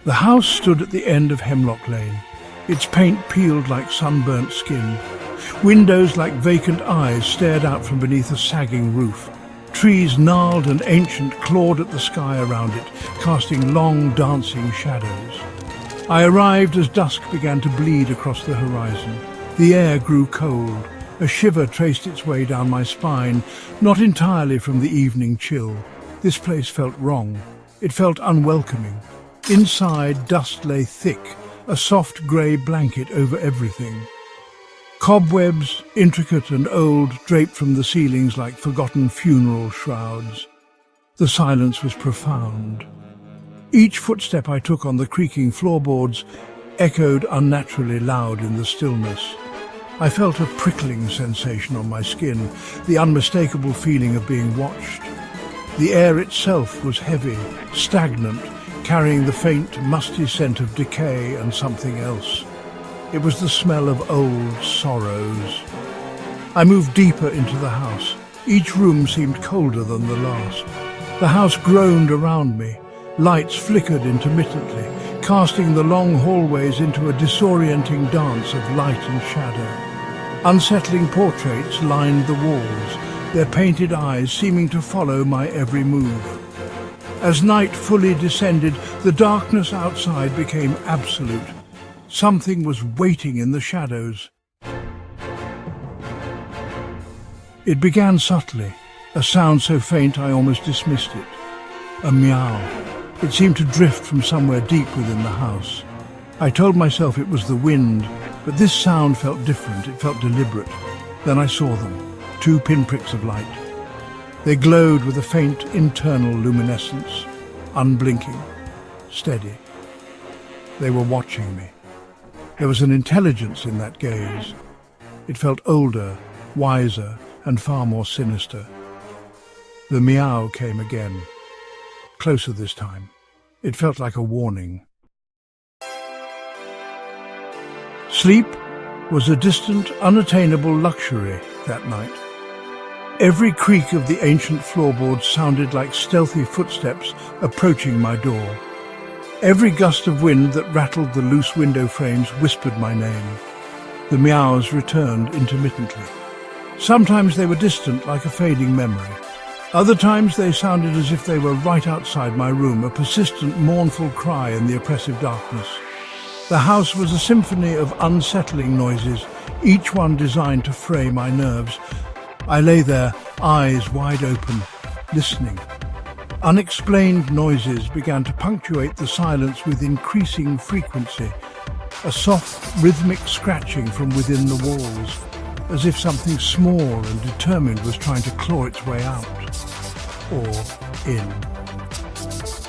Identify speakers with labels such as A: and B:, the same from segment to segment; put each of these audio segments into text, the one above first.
A: The house stood at the end of Hemlock Lane, its paint peeled like sunburnt skin. Windows like vacant eyes stared out from beneath a sagging roof. Trees gnarled and ancient clawed at the sky around it, casting long, dancing shadows. I arrived as dusk began to bleed across the horizon. The air grew cold. A shiver traced its way down my spine, not entirely from the evening chill. This place felt wrong. It felt unwelcoming. Inside, dust lay thick, a soft grey blanket over everything. Cobwebs, intricate and old, draped from the ceilings like forgotten funeral shrouds. The silence was profound. Each footstep I took on the creaking floorboards echoed unnaturally loud in the stillness. I felt a prickling sensation on my skin, the unmistakable feeling of being watched. The air itself was heavy, stagnant, carrying the faint, musty scent of decay and something else. It was the smell of old sorrows. I moved deeper into the house. Each room seemed colder than the last. The house groaned around me. Lights flickered intermittently, casting the long hallways into a disorienting dance of light and shadow. Unsettling portraits lined the walls, their painted eyes seeming to follow my every move. As night fully descended, the darkness outside became absolute. Something was waiting in the shadows. It began subtly, a sound so faint I almost dismissed it. A meow. It seemed to drift from somewhere deep within the house. I told myself it was the wind, but this sound felt different, it felt deliberate. Then I saw them, two pinpricks of light. They glowed with a faint internal luminescence, unblinking, steady. They were watching me. There was an intelligence in that gaze. It felt older, wiser, and far more sinister. The meow came again, closer this time. It felt like a warning. Sleep was a distant, unattainable luxury that night. Every creak of the ancient floorboards sounded like stealthy footsteps approaching my door. Every gust of wind that rattled the loose window frames whispered my name. The meows returned intermittently. Sometimes they were distant like a fading memory. Other times they sounded as if they were right outside my room, a persistent, mournful cry in the oppressive darkness. The house was a symphony of unsettling noises, each one designed to fray my nerves. I lay there, eyes wide open, listening. Unexplained noises began to punctuate the silence with increasing frequency, a soft, rhythmic scratching from within the walls, as if something small and determined was trying to claw its way out, or in.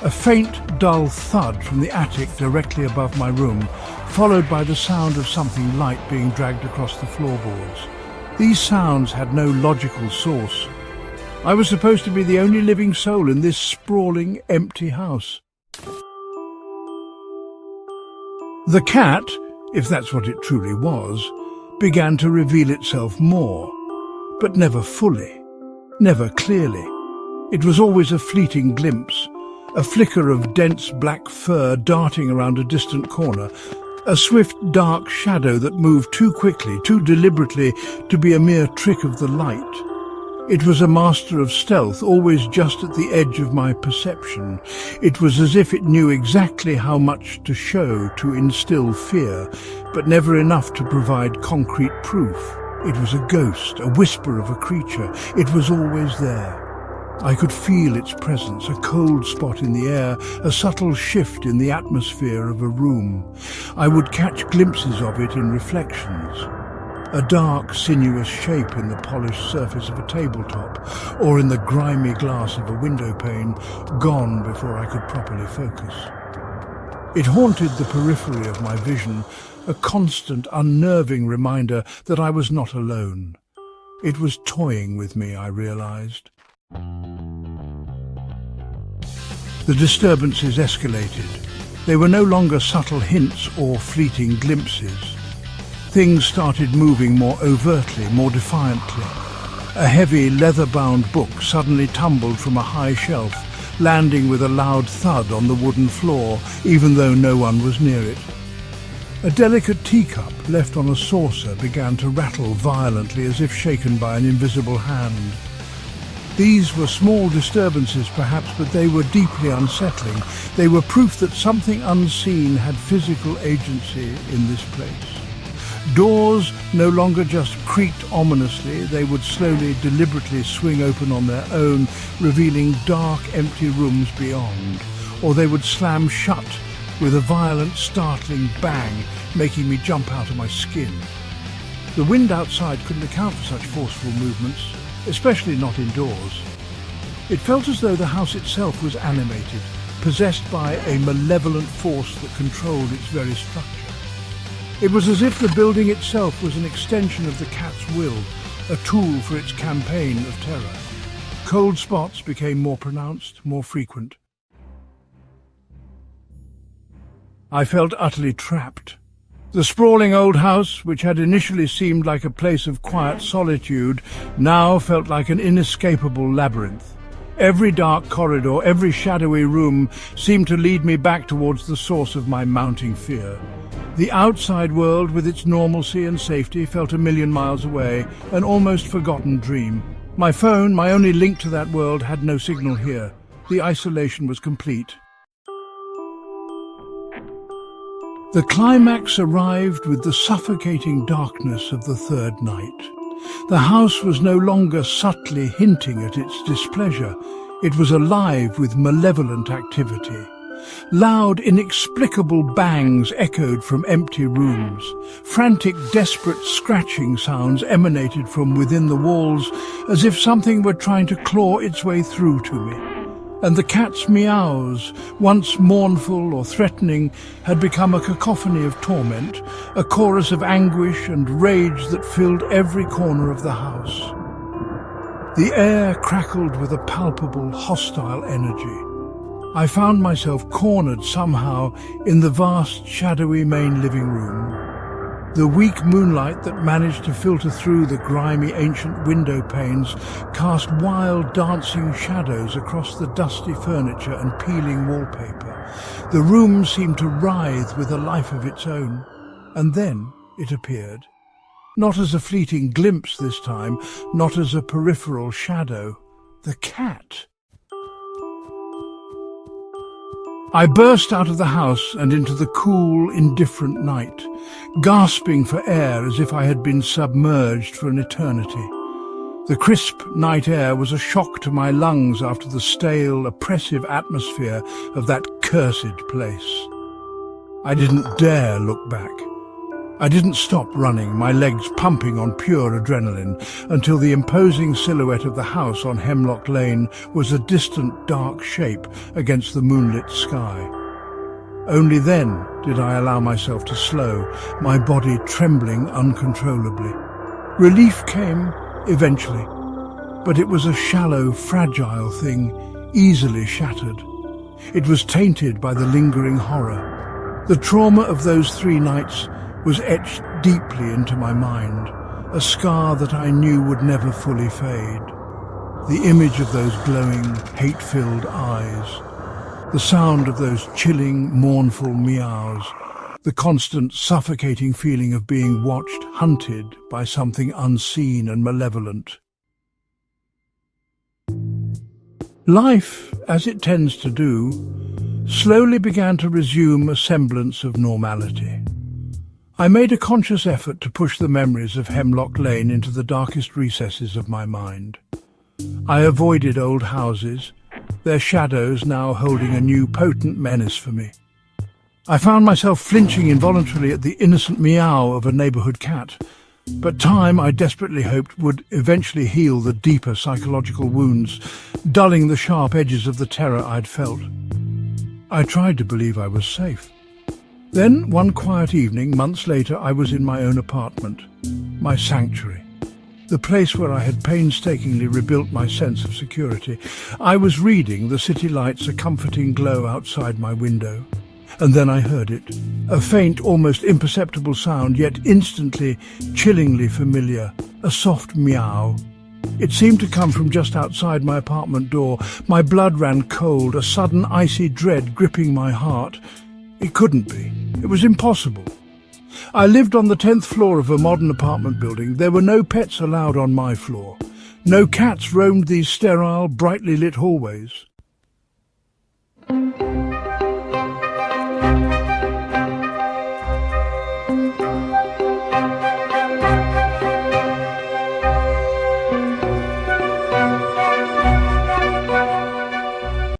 A: A faint, dull thud from the attic directly above my room, followed by the sound of something light being dragged across the floorboards. These sounds had no logical source. I was supposed to be the only living soul in this sprawling, empty house. The cat, if that's what it truly was, began to reveal itself more, but never fully, never clearly. It was always a fleeting glimpse, a flicker of dense black fur darting around a distant corner, a swift dark shadow that moved too quickly, too deliberately to be a mere trick of the light. It was a master of stealth, always just at the edge of my perception. It was as if it knew exactly how much to show to instill fear, but never enough to provide concrete proof. It was a ghost, a whisper of a creature. It was always there. I could feel its presence, a cold spot in the air, a subtle shift in the atmosphere of a room. I would catch glimpses of it in reflections. A dark, sinuous shape in the polished surface of a tabletop, or in the grimy glass of a window pane, gone before I could properly focus. It haunted the periphery of my vision, a constant, unnerving reminder that I was not alone. It was toying with me, I realized. The disturbances escalated. They were no longer subtle hints or fleeting glimpses. Things started moving more overtly, more defiantly. A heavy, leather-bound book suddenly tumbled from a high shelf, landing with a loud thud on the wooden floor, even though no one was near it. A delicate teacup left on a saucer began to rattle violently as if shaken by an invisible hand. These were small disturbances perhaps, but they were deeply unsettling. They were proof that something unseen had physical agency in this place. Doors no longer just creaked ominously, they would slowly, deliberately swing open on their own, revealing dark, empty rooms beyond. Or they would slam shut with a violent, startling bang, making me jump out of my skin. The wind outside couldn't account for such forceful movements, especially not indoors. It felt as though the house itself was animated, possessed by a malevolent force that controlled its very structure. It was as if the building itself was an extension of the cat's will, a tool for its campaign of terror. Cold spots became more pronounced, more frequent. I felt utterly trapped. The sprawling old house, which had initially seemed like a place of quiet solitude, now felt like an inescapable labyrinth. Every dark corridor, every shadowy room seemed to lead me back towards the source of my mounting fear. The outside world, with its normalcy and safety, felt a million miles away, an almost forgotten dream. My phone, my only link to that world, had no signal here. The isolation was complete. The climax arrived with the suffocating darkness of the third night. The house was no longer subtly hinting at its displeasure. It was alive with malevolent activity. Loud, inexplicable bangs echoed from empty rooms. Frantic, desperate scratching sounds emanated from within the walls, as if something were trying to claw its way through to me. And the cat's meows, once mournful or threatening, had become a cacophony of torment, a chorus of anguish and rage that filled every corner of the house. The air crackled with a palpable, hostile energy. I found myself cornered somehow in the vast, shadowy main living room. The weak moonlight that managed to filter through the grimy ancient window panes cast wild dancing shadows across the dusty furniture and peeling wallpaper. The room seemed to writhe with a life of its own. And then it appeared. Not as a fleeting glimpse this time, not as a peripheral shadow. The cat. I burst out of the house and into the cool, indifferent night, gasping for air as if I had been submerged for an eternity. The crisp night air was a shock to my lungs after the stale, oppressive atmosphere of that cursed place. I didn't dare look back. I didn't stop running, my legs pumping on pure adrenaline, until the imposing silhouette of the house on Hemlock Lane was a distant, dark shape against the moonlit sky. Only then did I allow myself to slow, my body trembling uncontrollably. Relief came, eventually, but it was a shallow, fragile thing, easily shattered. It was tainted by the lingering horror. The trauma of those 3 nights was etched deeply into my mind, a scar that I knew would never fully fade. The image of those glowing, hate-filled eyes, the sound of those chilling, mournful meows, the constant, suffocating feeling of being watched, hunted by something unseen and malevolent. Life, as it tends to do, slowly began to resume a semblance of normality. I made a conscious effort to push the memories of Hemlock Lane into the darkest recesses of my mind. I avoided old houses, their shadows now holding a new potent menace for me. I found myself flinching involuntarily at the innocent meow of a neighborhood cat, but time, I desperately hoped, would eventually heal the deeper psychological wounds, dulling the sharp edges of the terror I'd felt. I tried to believe I was safe. Then, one quiet evening, months later, I was in my own apartment, my sanctuary, the place where I had painstakingly rebuilt my sense of security. I was reading, the city lights a comforting glow outside my window. And then I heard it, a faint, almost imperceptible sound, yet instantly, chillingly familiar, a soft meow. It seemed to come from just outside my apartment door. My blood ran cold, a sudden icy dread gripping my heart. It couldn't be. It was impossible. I lived on the 10th floor of a modern apartment building. There were no pets allowed on my floor. No cats roamed these sterile, brightly lit hallways.